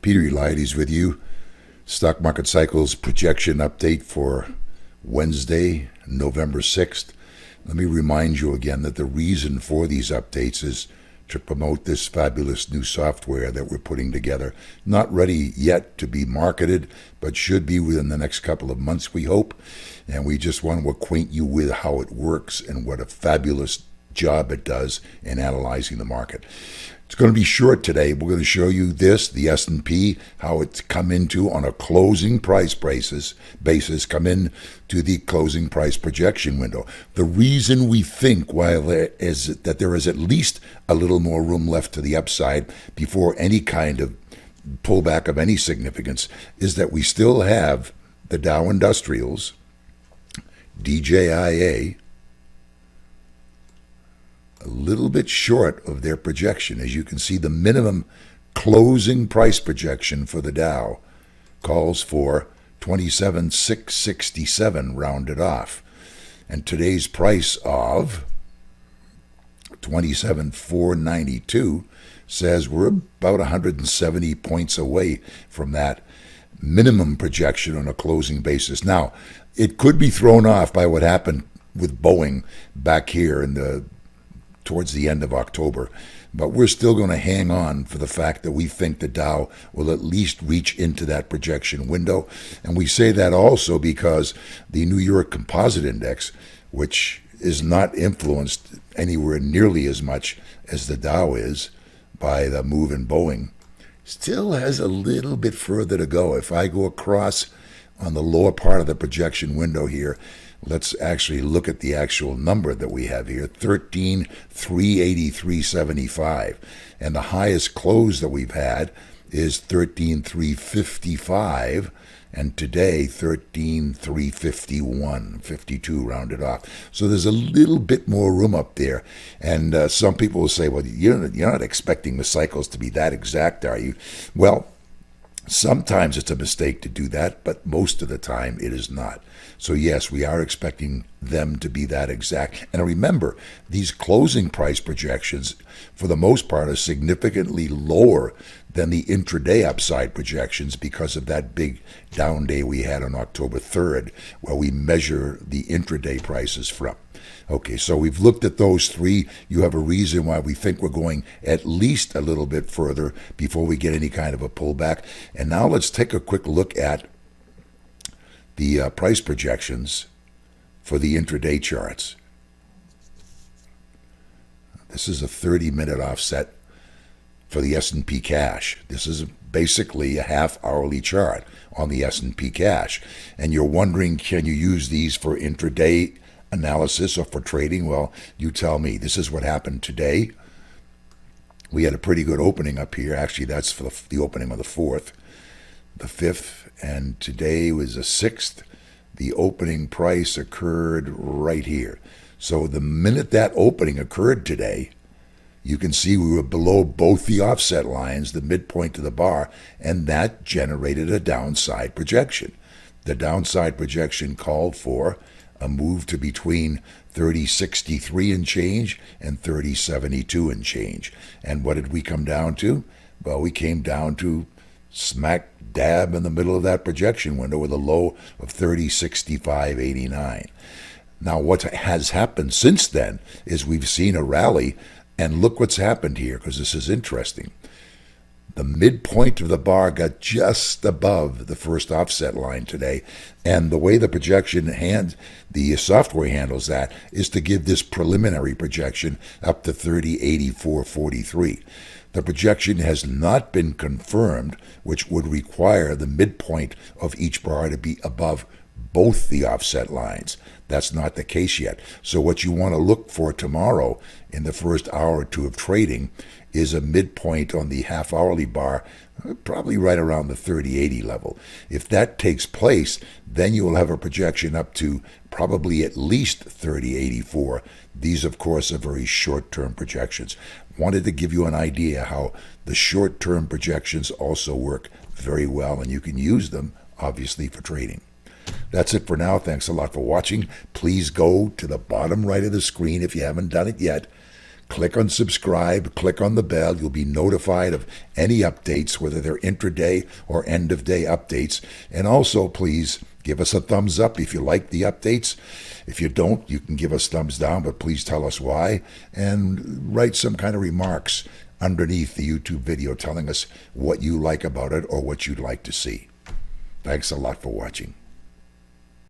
Peter Eliades with you. Stock Market Cycles projection update for Wednesday, November 6th. Let me remind you again that the reason for these updates is to promote this fabulous new software that we're putting together. Not ready yet to be marketed, but should be within the next couple of months, we hope. And we just want to acquaint you with how it works and what a fabulous job it does in analyzing the market. It's going to be short today. We're going to show you this, the S&P, how it's come into on a closing price basis, come in to the closing price projection window. The reason we think that there is at least a little more room left to the upside before any kind of pullback of any significance is that we still have the Dow Industrials, DJIA, a little bit short of their projection. As you can see, the minimum closing price projection for the Dow calls for 27,667 rounded off. And today's price of 27,492 says we're about 170 points away from that minimum projection on a closing basis. Now, it could be thrown off by what happened with Boeing back here towards the end of October. But we're still going to hang on for the fact that we think the Dow will at least reach into that projection window. And we say that also because the New York Composite Index, which is not influenced anywhere nearly as much as the Dow is by the move in Boeing, still has a little bit further to go. If I go across on the lower part of the projection window here, let's actually look at the actual number that we have here, 13,383.75. And the highest close that we've had is 13,355. And today, 13,351.52 rounded off. So there's a little bit more room up there. And some people will say, well, you're not expecting the cycles to be that exact, are you? Well, sometimes it's a mistake to do that, but most of the time it is not. So yes, we are expecting them to be that exact. And remember, these closing price projections, for the most part, are significantly lower than the intraday upside projections because of that big down day we had on October 3rd, where we measure the intraday prices from. Okay, so we've looked at those three. You have a reason why we think we're going at least a little bit further before we get any kind of a pullback. And now let's take a quick look at the price projections for the intraday charts. This is a 30-minute offset for the S&P cash. This is basically a half-hourly chart on the S&P cash. And you're wondering, can you use these for intraday analysis or for trading? Well, you tell me. This is what happened today. We had a pretty good opening up here. Actually, that's for the opening of the 4th, the 5th, and today was the 6th. The opening price occurred right here. So the minute that opening occurred today, you can see we were below both the offset lines, the midpoint of the bar, and that generated a downside projection. The downside projection called for a move to between 30.63 and change and 30.72 and change. And what did we come down to? Well, we came down to smack dab in the middle of that projection window with a low of 30.65.89. Now, what has happened since then is we've seen a rally, and look what's happened here, because this is interesting. The midpoint of the bar got just above the first offset line today, and the way the the software handles that is to give this preliminary projection up to 30.84.43. The projection has not been confirmed, which would require the midpoint of each bar to be above both the offset lines. That's not the case yet. So what you want to look for tomorrow in the first hour or two of trading is a midpoint on the half-hourly bar, probably right around the 30.80 level. If that takes place, then you will have a projection up to probably at least 30.84. These, of course, are very short-term projections. Wanted to give you an idea how the short-term projections also work very well, and you can use them, obviously, for trading. That's it for now. Thanks a lot for watching. Please go to the bottom right of the screen if you haven't done it yet. Click on subscribe, click on the bell. You'll be notified of any updates, whether they're intraday or end of day updates. And also, please give us a thumbs up if you like the updates. If you don't, you can give us thumbs down, but please tell us why. And write some kind of remarks underneath the YouTube video telling us what you like about it or what you'd like to see. Thanks a lot for watching.